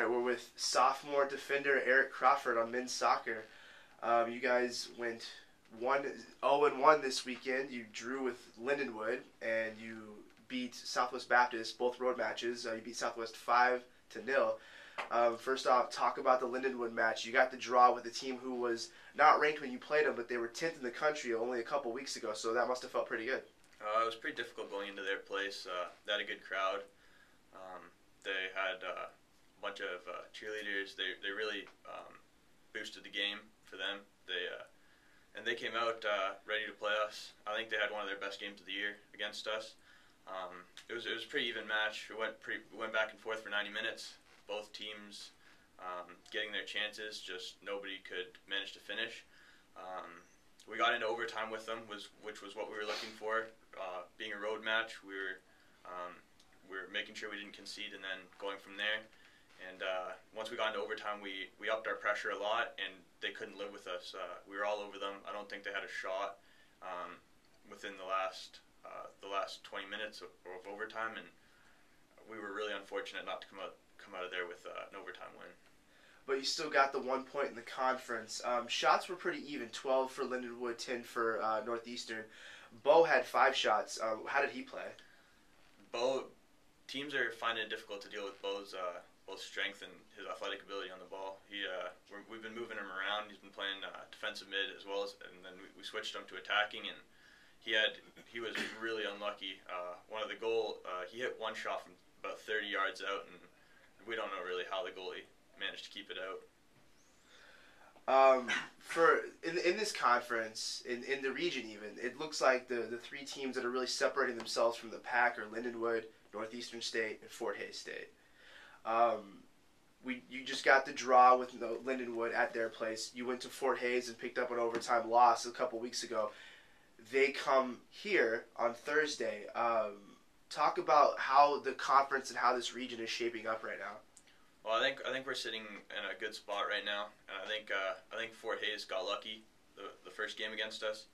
right, we're with sophomore defender Eric Crawford on men's soccer. You guys went 0-1 this weekend. You drew with Lindenwood, and you beat Southwest Baptist, both road matches. You beat Southwest 5-0. First off, talk about the Lindenwood match. You got the draw with a team who was not ranked when you played them, but they were 10th in the country only a couple weeks ago, so that must have felt pretty good. It was pretty difficult going into their place. They had a good crowd. They had a bunch of cheerleaders. They really boosted the game for them. And they came out ready to play us. I think they had one of their best games of the year against us. It was a pretty even match. It went back and forth for 90 minutes. Both teams getting their chances, just nobody could manage to finish. We got into overtime with them, which was what we were looking for. Being a road match, we were making sure we didn't concede and then going from there. And once we got into overtime, we upped our pressure a lot, and they couldn't live with us. We were all over them. I don't think they had a shot within the last 20 minutes of overtime, and we were really unfortunate not to come out of there with an overtime win. But you still got the 1 point in the conference. Shots were pretty even, 12 for Lindenwood, 10 for Northeastern. Bo had 5 shots. How did he play? Teams are finding it difficult to deal with Bo's both strength and his athletic ability on the ball. We've been moving him around. He's been playing defensive mid as well as, and then we switched him to attacking, and he was really unlucky. One of the he hit one shot from about 30 yards out, and we don't know really how the goalie managed to keep it out. In this conference, in the region even, it looks like the 3 teams that are really separating themselves from the pack are Lindenwood, Northeastern State, and Fort Hays State. You just got the draw with Lindenwood at their place. You went to Fort Hays and picked up an overtime loss a couple weeks ago. They come here on Thursday. Talk about how the conference and how this region is shaping up right now. Well, I think we're sitting in a good spot right now, and I think Fort Hays got lucky the first game against us.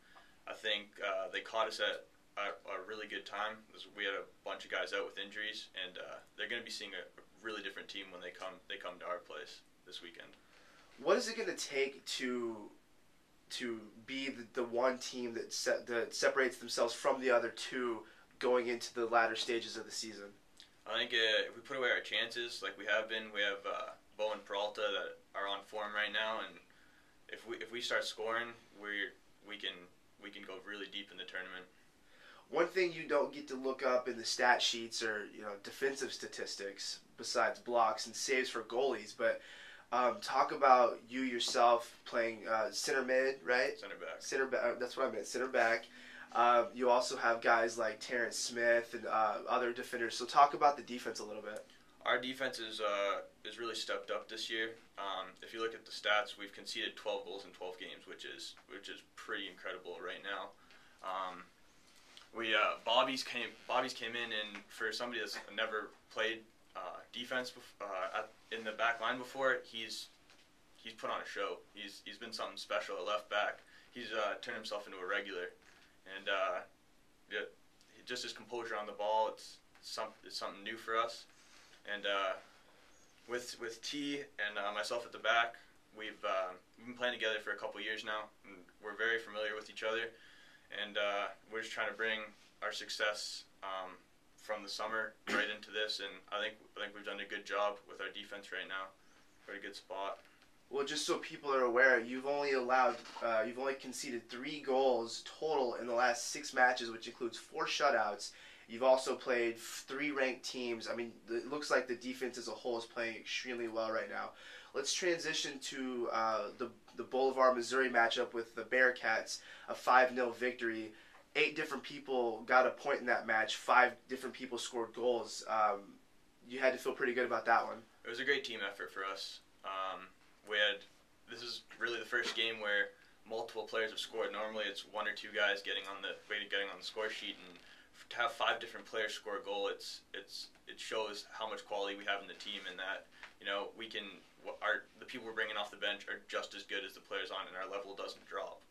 I think they caught us at a really good time. We had a bunch of guys out with injuries, and they're going to be seeing a really different team when they come to our place this weekend. What is it going to take to be the one team that separates themselves from the other 2 going into the latter stages of the season? I think if we put away our chances like we have been, we have Bo and Peralta that are on form right now, and if we start scoring, we can go really deep in the tournament. One thing you don't get to look up in the stat sheets are defensive statistics besides blocks and saves for goalies, but talk about you yourself playing center mid, right? Center back. That's what I meant. Center back. You also have guys like Terrence Smith and other defenders. So talk about the defense a little bit. Our defense is really stepped up this year. If you look at the stats, we've conceded 12 goals in 12 games, which is pretty incredible right now. Bobby's came in, and for somebody that's never played defense in the back line before, he's put on a show. He's been something special at left back. He's turned himself into a regular, and just his composure on the ball, it's something new for us. And with T and myself at the back, we've been playing together for a couple years now, and we're very familiar with each other. And we're just trying to bring our success from the summer right into this, and I think we've done a good job with our defense right now. We're in a good spot. Well, just so people are aware, you've only conceded 3 goals total in the last 6 matches, which includes 4 shutouts. You've also played 3 ranked teams. I mean, it looks like the defense as a whole is playing extremely well right now. Let's transition to the Boulevard, Missouri matchup with the Bearcats, a 5-0 victory. 8 different people got a point in that match. 5 different people scored goals. You had to feel pretty good about that one. It was a great team effort for us. This is really the first game where multiple players have scored. Normally it's 1 or 2 guys getting on the score sheet, and to have 5 different players score a goal, it shows how much quality we have in the team, and that the people we're bringing off the bench are just as good as the players on, and our level doesn't drop.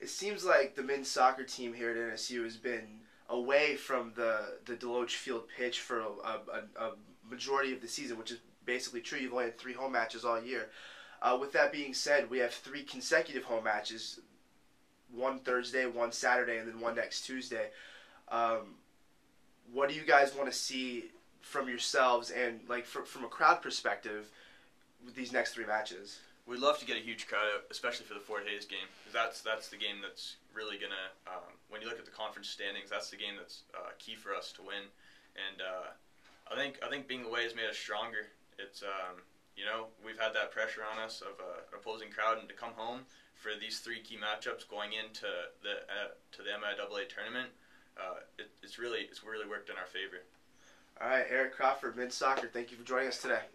It seems like the men's soccer team here at NSU has been away from the Deloach Field pitch for a majority of the season, which has basically true. You've only had 3 home matches all year. With that being said, we have 3 consecutive home matches, one Thursday, one Saturday, and then one next Tuesday. What do you guys want to see from yourselves and like from a crowd perspective with these next 3 matches? We'd love to get a huge crowd out, especially for the Fort Hays game. That's the game that's really gonna. When you look at the conference standings, that's the game that's key for us to win. And I think being away has made us stronger. It's we've had that pressure on us of an opposing crowd, and to come home for these 3 key matchups going into the MIAA tournament, it's really worked in our favor. All right, Eric Crawford, men's soccer. Thank you for joining us today.